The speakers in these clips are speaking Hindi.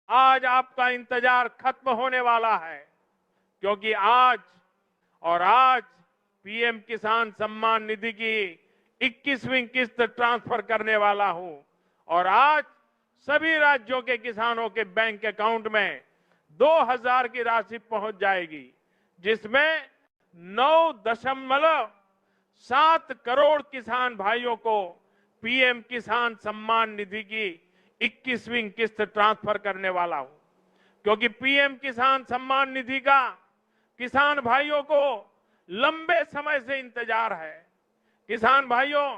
आज आपका इंतजार खत्म होने वाला है, क्योंकि आज पीएम किसान सम्मान निधि की 21वीं किस्त ट्रांसफर करने वाला हूं और आज सभी राज्यों के किसानों के बैंक अकाउंट में 2000 की राशि पहुंच जाएगी, जिसमें 9.7 करोड़ किसान भाइयों को पीएम किसान सम्मान निधि की 21वीं किस्त ट्रांसफर करने वाला हूं, क्योंकि पीएम किसान सम्मान निधि का किसान भाइयों को लंबे समय से इंतजार है। किसान भाइयों,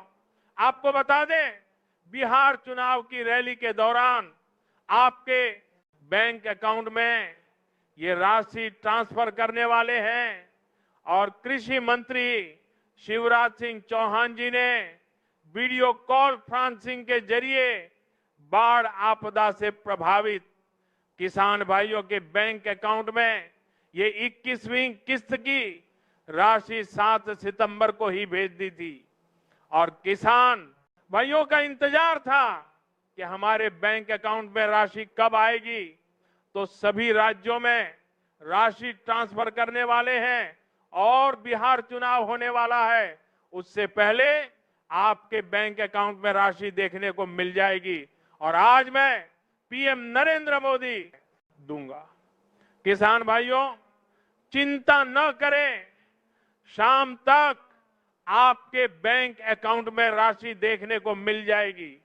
आपको बता दें, बिहार चुनाव की रैली के दौरान आपके बैंक अकाउंट में ये राशि ट्रांसफर करने वाले हैं और कृषि मंत्री शिवराज सिंह चौहान जी ने वीडियो कॉन्फ्रेंसिंग के जरिए बाढ़ आपदा से प्रभावित किसान भाइयों के बैंक अकाउंट में ये 21वीं किस्त की राशि 7 सितंबर को ही भेज दी थी और किसान भाइयों का इंतजार था कि हमारे बैंक अकाउंट में राशि कब आएगी। तो सभी राज्यों में राशि ट्रांसफर करने वाले हैं और बिहार चुनाव होने वाला है, उससे पहले आपके बैंक अकाउंट में राशि देखने को मिल जाएगी और आज मैं पीएम नरेंद्र मोदी दूंगा। किसान भाइयों, चिंता न करें, शाम तक आपके बैंक अकाउंट में राशि देखने को मिल जाएगी।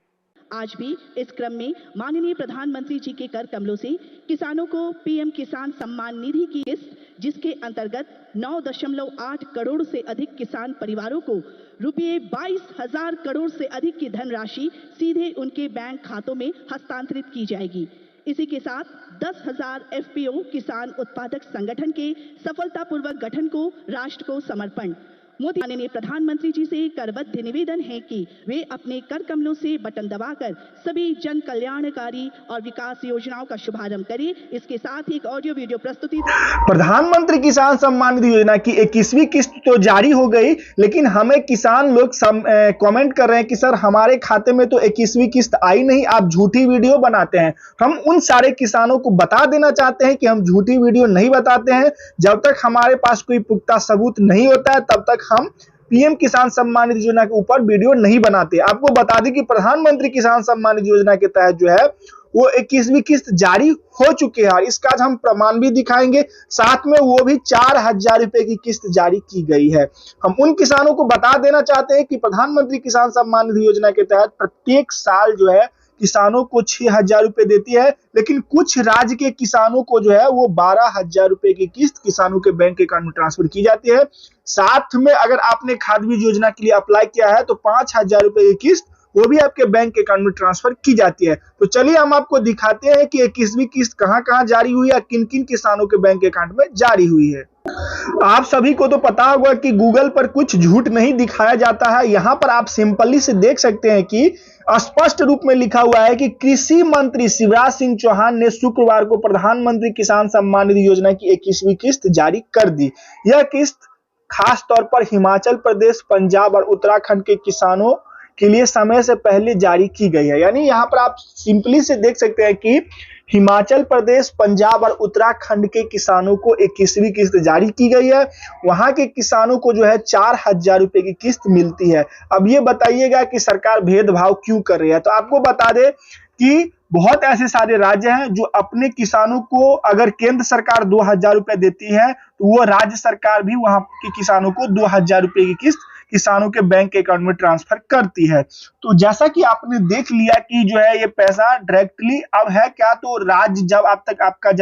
आज भी इस क्रम में माननीय प्रधानमंत्री जी के कर कमलों से किसानों को पीएम किसान सम्मान निधि की किस्त, जिसके अंतर्गत 9.8 करोड़ से अधिक किसान परिवारों को रुपये 22,000 करोड़ से अधिक की धनराशि सीधे उनके बैंक खातों में हस्तांतरित की जाएगी। इसी के साथ 10,000 एफपीओ किसान उत्पादक संगठन के सफलतापूर्वक गठन को राष्ट्र को समर्पण। मोदी माननीय प्रधानमंत्री जी से करबद्ध निवेदन है कि वे अपने कर कमलों से बटन दबाकर सभी जन कल्याणकारी और विकास योजनाओं का शुभारंभ करें। इसके साथ ही एक ऑडियो वीडियो प्रस्तुति। प्रधानमंत्री किसान सम्मान निधि योजना की 21वीं किस्त तो जारी हो गई, लेकिन हमें किसान लोग कमेंट कर रहे हैं कि सर हमारे खाते में तो 21वीं किस्त आई नहीं, आप झूठी वीडियो बनाते हैं। हम उन सारे किसानों को बता देना चाहते हैं कि हम झूठी वीडियो नहीं बताते हैं। जब तक हमारे पास कोई पुख्ता सबूत नहीं होता है तब तक हम पीएम किसान सम्मान निधि योजना के ऊपर वीडियो नहीं बनाते। आपको बता दें कि प्रधानमंत्री किसान सम्मान निधि योजना के तहत जो है वो 21वीं किस्त जारी हो चुके हैं और इसका आज हम प्रमाण भी दिखाएंगे। साथ में वो भी 4,000 रुपए की किस्त जारी की गई है। हम उन किसानों को बता देना चाहते हैं कि प्रधानमंत्री किसान सम्मान निधि योजना के तहत प्रत्येक साल जो है किसानों को 6,000 रुपए देती है, लेकिन कुछ राज्य के किसानों को जो है वो 12,000 रुपए की किस्त किसानों के बैंक अकाउंट में ट्रांसफर की जाती है। साथ में अगर आपने खाद बीज योजना के लिए अप्लाई किया है तो 5,000 रुपए की किस्त वो भी आपके बैंक अकाउंट में ट्रांसफर की जाती है। तो चलिए हम आपको दिखाते हैं कि 21वीं किस्त कहां-कहां जारी हुई है, किन-किन किसानों के बैंक अकाउंट में जारी हुई है। आप सभी को तो पता होगा कि गूगल पर कुछ झूठ नहीं दिखाया जाता है। यहां पर आप सिंपली से देख सकते हैं कि स्पष्ट रूप में लिखा हुआ है कि कृषि मंत्री शिवराज सिंह चौहान ने शुक्रवार को प्रधानमंत्री किसान सम्मान निधि योजना की 21वीं किस्त जारी कर दी। यह किस्त खास तौर पर हिमाचल प्रदेश, पंजाब और उत्तराखंड के किसानों के लिए समय से पहले जारी की गई है। यानी यहाँ पर आप सिंपली से देख सकते हैं कि हिमाचल प्रदेश, पंजाब और उत्तराखंड के किसानों को 21वीं किस्त जारी की गई है। वहां के किसानों को जो है 4,000 रुपए की किस्त मिलती है। अब ये बताइएगा कि सरकार भेदभाव क्यों कर रही है। तो आपको बता दे कि बहुत ऐसे सारे राज्य हैं जो अपने किसानों को अगर केंद्र सरकार 2,000 रुपए देती है तो वो राज्य सरकार भी वहां के किसानों को 2,000 रुपए की किस्त किसानों के बैंक अकाउंट में ट्रांसफर करती है। तो जैसा कि आपने देख लिया कि जो है ये पैसा डायरेक्टली अब है क्या, तो राज्य जब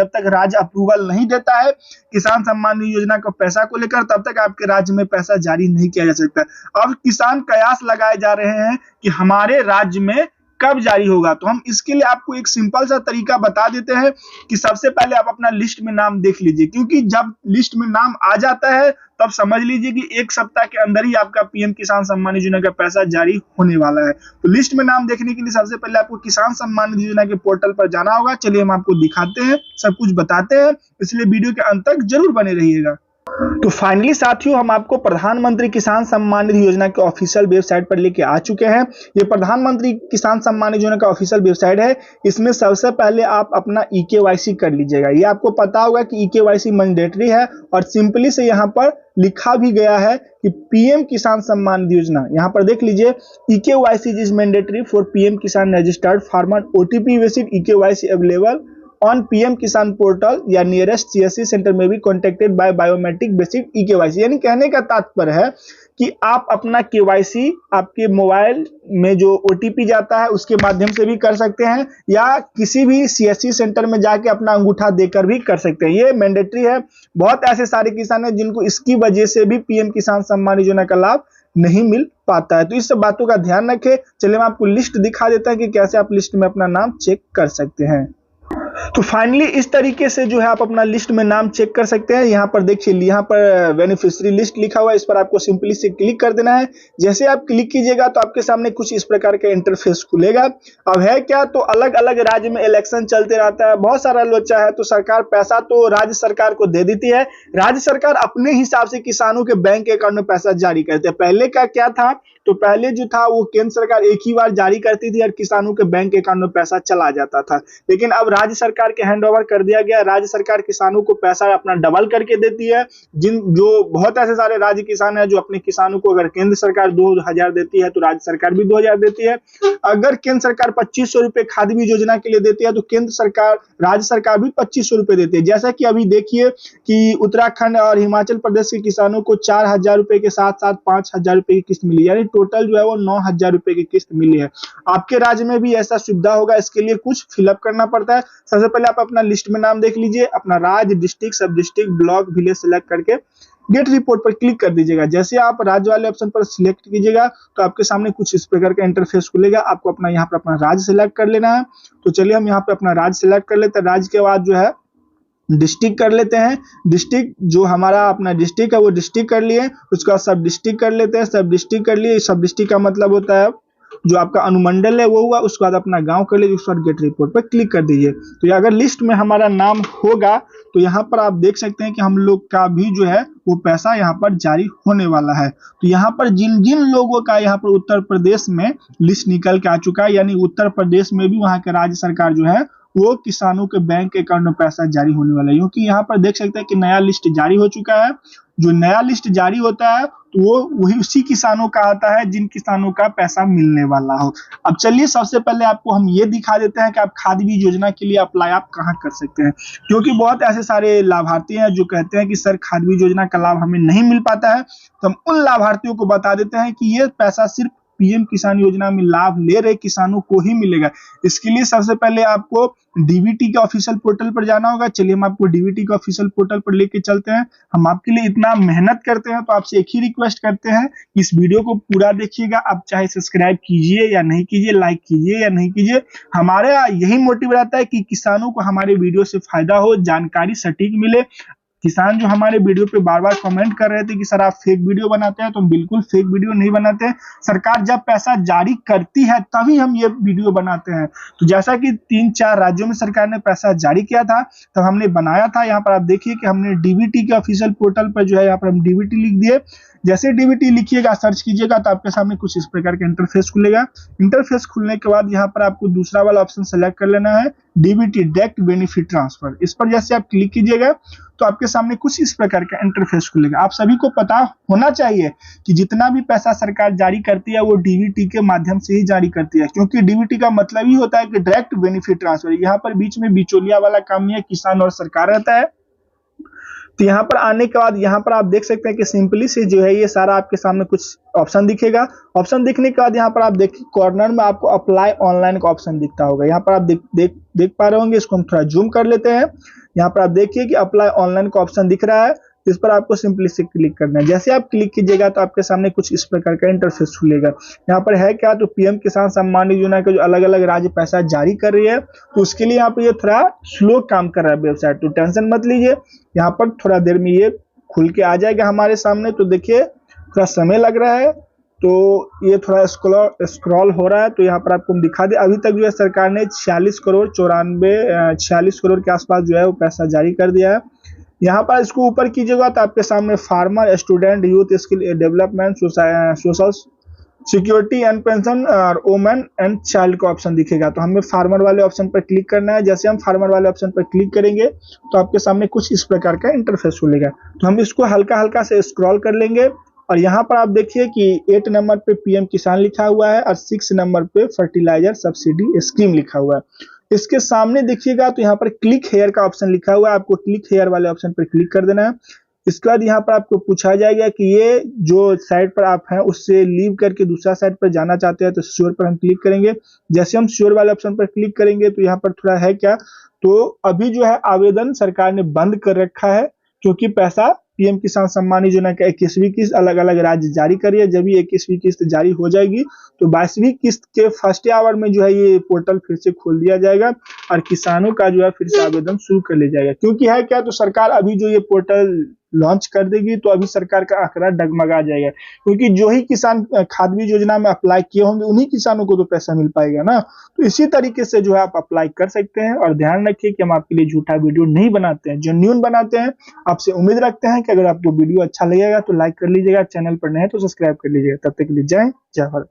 तक राज्य अप्रूवल नहीं देता है किसान सम्मान निधि योजना का पैसा को लेकर, तब तक आपके राज्य में पैसा जारी नहीं किया जा सकता। अब किसान कयास लगाए जा रहे हैं कि हमारे राज्य में कब जारी होगा। तो हम इसके लिए आपको एक सिंपल सा तरीका बता देते हैं कि सबसे पहले आप अपना लिस्ट में नाम देख लीजिए, क्योंकि जब लिस्ट में नाम आ जाता है तब समझ लीजिए कि एक सप्ताह के अंदर ही आपका पीएम किसान सम्मान निधि योजना का पैसा जारी होने वाला है। तो लिस्ट में नाम देखने के लिए सबसे पहले आपको किसान सम्मान निधि योजना के पोर्टल पर जाना होगा। चलिए हम आपको दिखाते हैं, सब कुछ बताते हैं, इसलिए वीडियो के अंत तक जरूर बने रहिएगा। तो फाइनली साथियों, हम आपको प्रधानमंत्री किसान सम्मान निधि योजना के ऑफिशियल वेबसाइट पर लेके आ चुके हैं। ये प्रधानमंत्री किसान सम्मान निधि योजना का ऑफिशियल वेबसाइट है। इसमें सबसे पहले आप अपना ईकेवाईसी कर लीजिएगा। ये आपको पता होगा कि ईकेवाईसी मैंडेटरी है और सिंपली से यहाँ पर लिखा भी गया है कि पीएम किसान सम्मान निधि योजना, यहाँ पर देख लीजिए, eKYC is mandatory for PM Kisan registered farmer, OTP based eKYC available on PM Kisan portal या नियरेस्ट सीएससी सेंटर में भी contacted by biometric basic eKYC. यानी कहने का तात्पर्य है कि आप अपना केवाईसी आपके मोबाइल में जो ओटीपी जाता है उसके माध्यम से भी कर सकते हैं या किसी भी सीएससी सेंटर में जाके अपना अंगूठा देकर भी कर सकते हैं। ये मैंडेटरी है। बहुत ऐसे सारे किसान हैं जिनको इसकी वजह से भी पीएम किसान सम्मान योजना का लाभ नहीं मिल पाता है। तो इस सब बातों का ध्यान रखें। चलिए मैं आपको लिस्ट दिखा देता हूं कि कैसे आप लिस्ट में अपना नाम चेक कर सकते हैं। तो फाइनली इस तरीके से जो है आप अपना लिस्ट में नाम चेक कर सकते हैं। यहाँ पर देखिए, यहाँ पर बेनिफिशियरी लिस्ट लिखा हुआ है, इस पर आपको सिंपली से क्लिक कर देना है। जैसे आप क्लिक कीजिएगा तो आपके सामने कुछ इस प्रकार का इंटरफेस खुलेगा। अब है क्या, तो अलग अलग राज्य में इलेक्शन चलते रहता है, बहुत सारा लोचा है, तो सरकार पैसा तो राज्य सरकार को दे देती है। राज्य सरकार अपने हिसाब से किसानों के बैंक अकाउंट में पैसा जारी करते हैं। पहले का क्या था, तो पहले जो था वो केंद्र सरकार एक ही बार जारी करती थी और किसानों के बैंक अकाउंट में पैसा चला जाता था। लेकिन अब राज्य सरकार के हैंड ओवर कर दिया गया। राज्य सरकार किसानों को पैसा अपना डबल करके देती है। जो बहुत ऐसे सारे राज्य किसान हैं जो अपने किसानों को, अगर केंद्र सरकार 2000 देती है तो राज्य सरकार भी 2000 देती है। अगर केंद्र सरकार 2500 रुपए खाद बीज योजना के लिए देती है तो केंद्र सरकार, राज्य सरकार भी 2500 रुपए देती है। जैसा कि अभी देखिए कि उत्तराखंड और हिमाचल प्रदेश के किसानों को 4000 रुपए के साथ साथ 5000 रुपए की किस्त मिली, यानी टोटल जो है वो 9000 रुपए की किस्त मिली है। आपके राज्य में भी ऐसा सुविधा होगा। इसके लिए कुछ फिलअप करना पड़ता है। सबसे पहले आप अपना लिस्ट में नाम देख लीजिए, अपना राज्य, डिस्ट्रिक्ट, सब डिस्ट्रिक्ट, ब्लॉक, विलेज सेलेक्ट करके गेट रिपोर्ट पर क्लिक कर दीजिएगा। जैसे आप राज्य वाले ऑप्शन पर सिलेक्ट कीजिएगा तो आपके सामने कुछ इस प्रकार का इंटरफेस खुलेगा। आपको अपना यहाँ पर अपना राज्य सिलेक्ट कर लेना है। तो चलिए हम यहाँ पे अपना राज्य सिलेक्ट कर लेते हैं। राज्य के बाद जो है डिस्ट्रिक्ट कर लेते हैं। डिस्ट्रिक्ट जो हमारा अपना डिस्ट्रिक्ट है वो डिस्ट्रिक्ट कर लिए। उसके बाद सब डिस्ट्रिक्ट कर लेते हैं। सब डिस्ट्रिक्ट कर लिए। सब डिस्ट्रिक्ट का मतलब होता है जो आपका अनुमंडल है वो हुआ। उसके बाद अपना गांव कर लीजिए। उसके बाद गेट रिपोर्ट पर क्लिक कर दीजिए। तो ये अगर लिस्ट में हमारा नाम होगा तो यहाँ पर आप देख सकते हैं कि हम लोग का भी जो है वो पैसा यहाँ पर जारी होने वाला है। तो यहाँ पर जिन जिन लोगों का यहाँ पर उत्तर प्रदेश में लिस्ट निकल के आ चुका है, यानी उत्तर प्रदेश में भी वहाँ के राज्य सरकार जो है वो किसानों के बैंक अकाउंट में पैसा जारी होने वाला है। क्योंकि यहाँ पर देख सकते हैं कि नया लिस्ट जारी हो चुका है। जो नया लिस्ट जारी होता है तो वो वही उसी किसानों का आता है जिन किसानों का पैसा मिलने वाला हो। अब चलिए सबसे पहले आपको हम ये दिखा देते हैं कि आप खाद बीज योजना के लिए अप्लाई आप कहाँ कर सकते हैं। क्योंकि बहुत ऐसे सारे लाभार्थी हैं जो कहते हैं कि सर खाद बीज योजना का लाभ हमें नहीं मिल पाता है। तो हम उन लाभार्थियों को बता देते हैं कि ये पैसा सिर्फ पीएम किसान योजना में लाभ ले रहे किसानों को ही मिलेगा। इसके लिए सबसे पहले आपको डीबीटी के ऑफिशियल पोर्टल पर जाना होगा। चलिए हम आपको डीबीटी के ऑफिशियल पोर्टल पर लेके चलते हैं। हम आपके लिए इतना मेहनत करते हैं तो आपसे एक ही रिक्वेस्ट करते हैं कि इस वीडियो को पूरा देखिएगा। आप चाहे सब्सक्राइब कीजिए या नहीं कीजिए, लाइक कीजिए या नहीं कीजिए, हमारे यही मोटिव रहता है कि किसानों को हमारे वीडियो से फायदा हो, जानकारी सटीक मिले। किसान जो हमारे वीडियो पे बार बार कमेंट कर रहे थे कि सर आप फेक वीडियो बनाते हैं, तो हम बिल्कुल फेक वीडियो नहीं बनाते। सरकार जब पैसा जारी करती है तभी हम ये वीडियो बनाते हैं। तो जैसा कि 3-4 राज्यों में सरकार ने पैसा जारी किया था तब हमने बनाया था। यहाँ पर आप देखिए कि हमने डीबीटी के ऑफिशियल पोर्टल पर जो है यहाँ पर हम डीबीटी लिख दिए। जैसे डीबीटी लिखिएगा, सर्च कीजिएगा तो आपके सामने कुछ इस प्रकार का इंटरफेस खुलेगा। इंटरफेस खुलने के बाद यहाँ पर आपको दूसरा वाला ऑप्शन सेलेक्ट कर लेना है, डीबीटी डायरेक्ट बेनिफिट ट्रांसफर। इस पर जैसे आप क्लिक कीजिएगा तो आपके सामने कुछ इस प्रकार का इंटरफेस खुलेगा। आप सभी को पता होना चाहिए कि जितना भी पैसा सरकार जारी करती है वो डीबीटी के माध्यम से ही जारी करती है, क्योंकि डीबीटी का मतलब ही होता है कि डायरेक्ट बेनिफिट ट्रांसफर। यहाँ पर बीच में बिचौलिया वाला काम नहीं है, किसान और सरकार रहता है। तो यहाँ पर आने के बाद यहाँ पर आप देख सकते हैं कि सिंपली से जो है ये सारा आपके सामने कुछ ऑप्शन दिखेगा। ऑप्शन दिखने के बाद यहाँ पर आप देखिए कॉर्नर में आपको अप्लाई ऑनलाइन का ऑप्शन दिखता होगा। यहाँ पर आप देख पा रहे होंगे। इसको हम थोड़ा जूम कर लेते हैं। यहाँ पर आप देखिए कि अप्लाई ऑनलाइन का ऑप्शन दिख रहा है। इस पर आपको सिंपली से क्लिक करना है। जैसे आप क्लिक कीजिएगा तो आपके सामने कुछ इस प्रकार का इंटरफेस खुलेगा। यहाँ पर है क्या, तो पीएम किसान सम्मान निधि योजना के जो अलग अलग राज्य पैसा जारी कर रही है तो उसके लिए यहाँ पर ये थोड़ा स्लो काम कर रहा है वेबसाइट। तो टेंशन मत लीजिए, यहाँ पर थोड़ा देर में ये खुल के आ जाएगा हमारे सामने। तो देखिए थोड़ा समय लग रहा है, तो ये थोड़ा स्क्रॉल हो रहा है। तो यहाँ पर आपको हम दिखा दे, अभी तक जो है सरकार ने 46 करोड़ के आसपास जो है वो पैसा जारी कर दिया है। यहाँ पर इसको ऊपर कीजिएगा तो आपके सामने farmer, student, youth skill development, social security and pension और वुमेन एंड चाइल्ड का ऑप्शन दिखेगा। तो हमें फार्मर वाले ऑप्शन पर क्लिक करना है। जैसे हम फार्मर वाले ऑप्शन पर क्लिक करेंगे तो आपके सामने कुछ इस प्रकार का इंटरफेस खुलेगा। तो हम इसको हल्का हल्का से स्क्रॉल कर लेंगे और यहाँ पर आप देखिए कि 8 नंबर पे पीएम किसान लिखा हुआ है और 6 नंबर पे फर्टिलाइजर सब्सिडी स्कीम लिखा हुआ है। इसके सामने देखिएगा तो यहाँ पर क्लिक हेयर का ऑप्शन लिखा हुआ है, आपको क्लिक हेयर वाले ऑप्शन पर क्लिक कर देना है। इसके बाद यहाँ पर आपको पूछा जाएगा कि ये जो साइट पर आप हैं उससे लीव करके दूसरा साइट पर जाना चाहते हैं, तो श्योर पर हम क्लिक करेंगे। जैसे हम श्योर वाले ऑप्शन पर क्लिक करेंगे तो यहाँ पर थोड़ा है क्या, तो अभी जो है आवेदन सरकार ने बंद कर रखा है क्योंकि पैसा पीएम किसान सम्मान योजना का 21वीं किस्त अलग अलग राज्य जारी करी है। जब ये 21वीं किस्त जारी हो जाएगी तो 22वीं किस्त के फर्स्ट आवर में जो है ये पोर्टल फिर से खोल दिया जाएगा और किसानों का जो है फिर से आवेदन शुरू कर लिया जाएगा। क्योंकि है क्या, तो सरकार अभी जो ये पोर्टल लॉन्च कर देगी तो अभी सरकार का आंकड़ा डगमगा जाएगा, क्योंकि जो ही किसान खाद बीज योजना में अप्लाई किए होंगे उन्हीं किसानों को तो पैसा मिल पाएगा ना। तो इसी तरीके से जो है आप अप्लाई कर सकते हैं। और ध्यान रखिए कि हम आपके लिए झूठा वीडियो नहीं बनाते हैं, जेन्युइन बनाते हैं। आपसे उम्मीद रखते हैं कि अगर आपको वीडियो अच्छा लगेगा तो लाइक कर लीजिएगा, चैनल पर नए हैं तो सब्सक्राइब कर लीजिएगा। तब तक के लिए जय भारत।